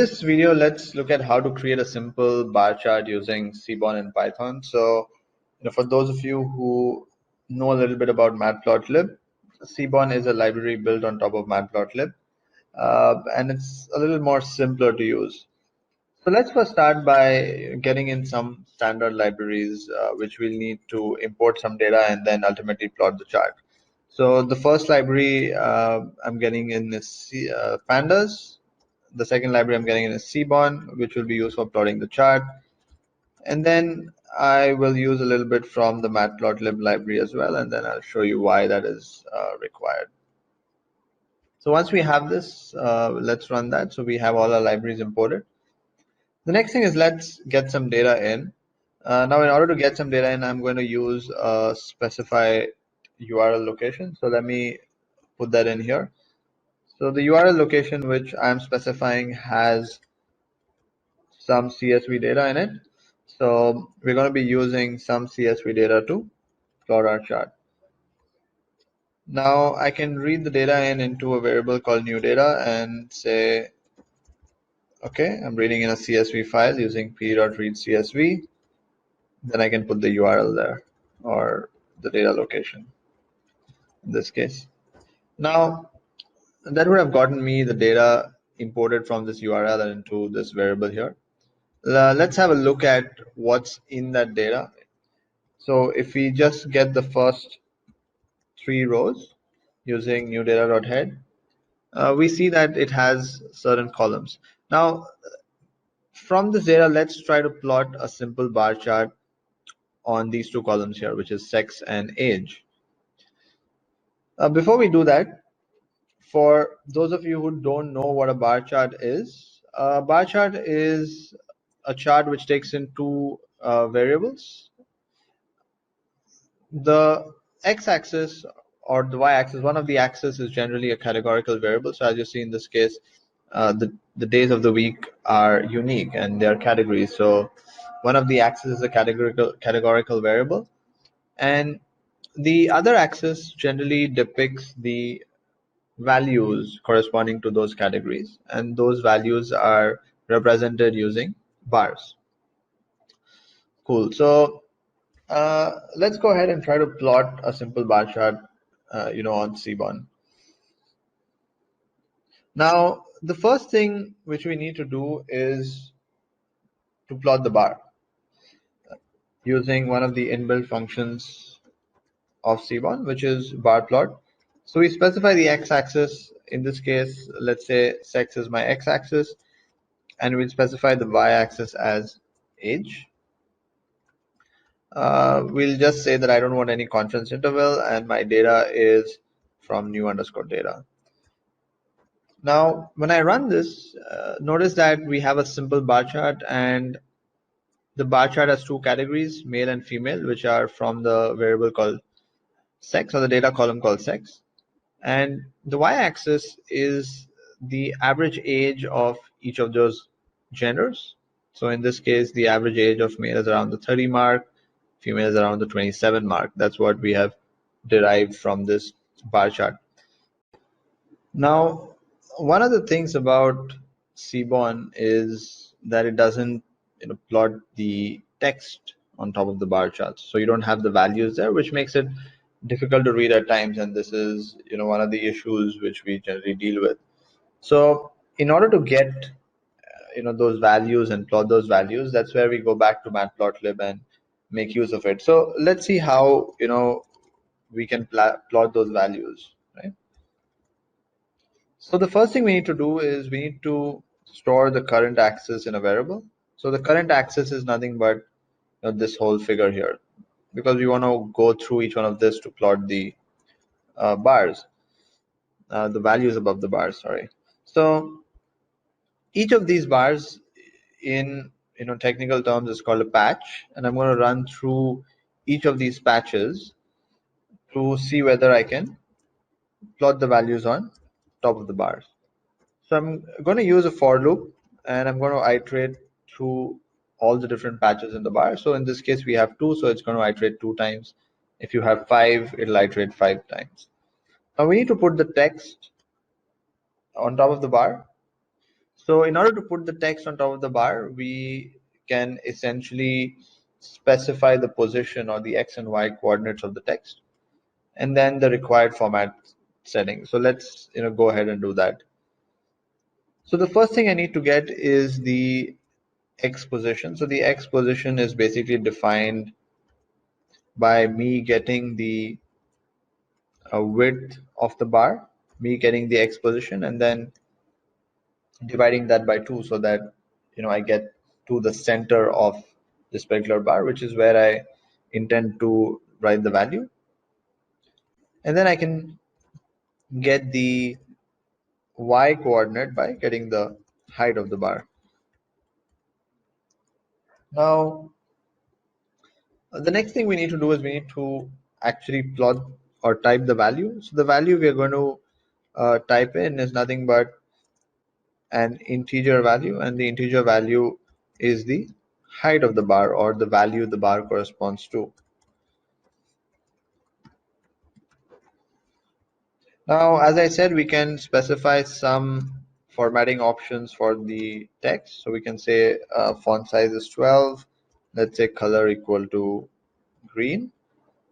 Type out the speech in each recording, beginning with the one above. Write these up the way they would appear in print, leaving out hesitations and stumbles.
this video, let's look at how to create a simple bar chart using SEARBORN and Python. So, for those of you who know a little bit about matplotlib, SEARBORN is a library built on top of matplotlib, and it's a little more simpler to use. So let's first start by getting in some standard libraries, which we'll need to import some data and then ultimately plot the chart. So the first library I'm getting in is pandas. The second library I'm getting in is SEARBORN, which will be used for plotting the chart. And then I will use a little bit from the matplotlib library as well, and then I'll show you why that is required. So once we have this, let's run that. So we have all our libraries imported. The next thing is let's get some data in. Now, in order to get some data in, I'm going to use a specify URL location. So let me put that in here. So the URL location which I'm specifying has some CSV data in it. So we're going to be using some CSV data to plot our chart. Now I can read the data into a variable called new data and say, okay, I'm reading in a CSV file using p.read_csv. Then I can put the URL there, or the data location in this case. Now that would have gotten me the data imported from this URL and into this variable here. Let's have a look at what's in that data. So if we just get the first 3 rows using new data.head, we see that it has certain columns. Now from this data, let's try to plot a simple bar chart on these 2 columns here, which is sex and age. Before we do that, for those of you who don't know what a bar chart is, a bar chart is a chart which takes in 2 variables. The x-axis or the y-axis, one of the axes is generally a categorical variable. So as you see in this case, the days of the week are unique and they are categories. So one of the axes is a categorical variable, and the other axis generally depicts the values corresponding to those categories, and those values are represented using bars. Cool. So let's go ahead and try to plot a simple bar chart, on SEARBORN. Now, the first thing which we need to do is to plot the bar using one of the inbuilt functions of SEARBORN, which is bar plot. So we specify the x-axis. In this case, let's say sex is my x-axis, and we'll specify the y-axis as age. We'll just say that I don't want any confidence interval, and my data is from new_data. Now, when I run this, notice that we have a simple bar chart, and the bar chart has 2 categories, male and female, which are from the variable called sex, or the data column called sex. And the y-axis is the average age of each of those genders. So in this case, the average age of male is around the 30 mark, female is around the 27 mark. That's what we have derived from this bar chart. Now, one of the things about SEARBORN is that it doesn't plot the text on top of the bar charts. So you don't have the values there, which makes it difficult to read at times, and this is one of the issues which we generally deal with. So in order to get those values and plot those values, that's where we go back to matplotlib and make use of it. So let's see how we can plot those values, right? So the first thing we need to do is we need to store the current axis in a variable. So the current axis is nothing but this whole figure here, because we want to go through each one of this to plot the bars, the values above the bars, sorry. So each of these bars in technical terms is called a patch, and I'm going to run through each of these patches to see whether I can plot the values on top of the bars. So I'm going to use a for loop, and I'm going to iterate through all the different patches in the bar. So in this case we have 2, so it's going to iterate 2 times. If you have 5, it'll iterate 5 times. Now we need to put the text on top of the bar. So in order to put the text on top of the bar, we can essentially specify the position or the X and Y coordinates of the text, and then the required format setting. So let's go ahead and do that. So the first thing I need to get is the X position. So the X position is basically defined by me getting the width of the bar, me getting the X position, and then dividing that by 2 so that I get to the center of this particular bar, which is where I intend to write the value. And then I can get the Y coordinate by getting the height of the bar. Now, the next thing we need to do is we need to actually plot or type the value. So the value we are going to type in is nothing but an integer value, and the integer value is the height of the bar, or the value the bar corresponds to. Now, as I said, we can specify some formatting options for the text. So we can say font size is 12, let's say color equal to green.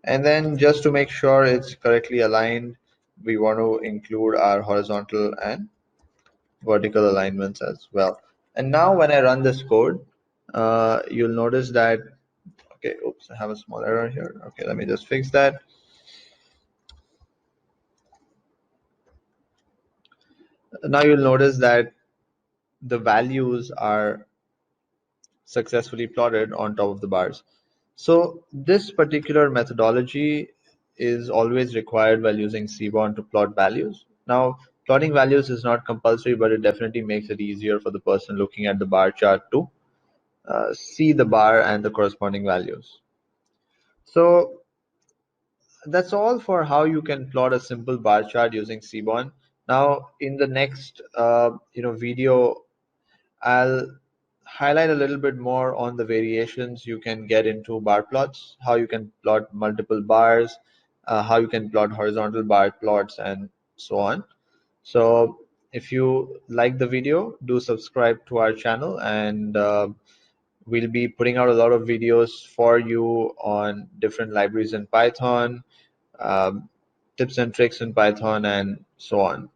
And then just to make sure it's correctly aligned, we want to include our horizontal and vertical alignments as well. And now when I run this code, you'll notice that, okay, oops, I have a small error here. Okay, let me just fix that. Now you'll notice that the values are successfully plotted on top of the bars. So this particular methodology is always required while using SEARBORN to plot values. Now, plotting values is not compulsory, but it definitely makes it easier for the person looking at the bar chart to see the bar and the corresponding values. So that's all for how you can plot a simple bar chart using SEARBORN. Now, in the next video, I'll highlight a little bit more on the variations you can get into bar plots, how you can plot multiple bars, how you can plot horizontal bar plots, and so on. So if you like the video, do subscribe to our channel, and we'll be putting out a lot of videos for you on different libraries in Python, tips and tricks in Python, and so on.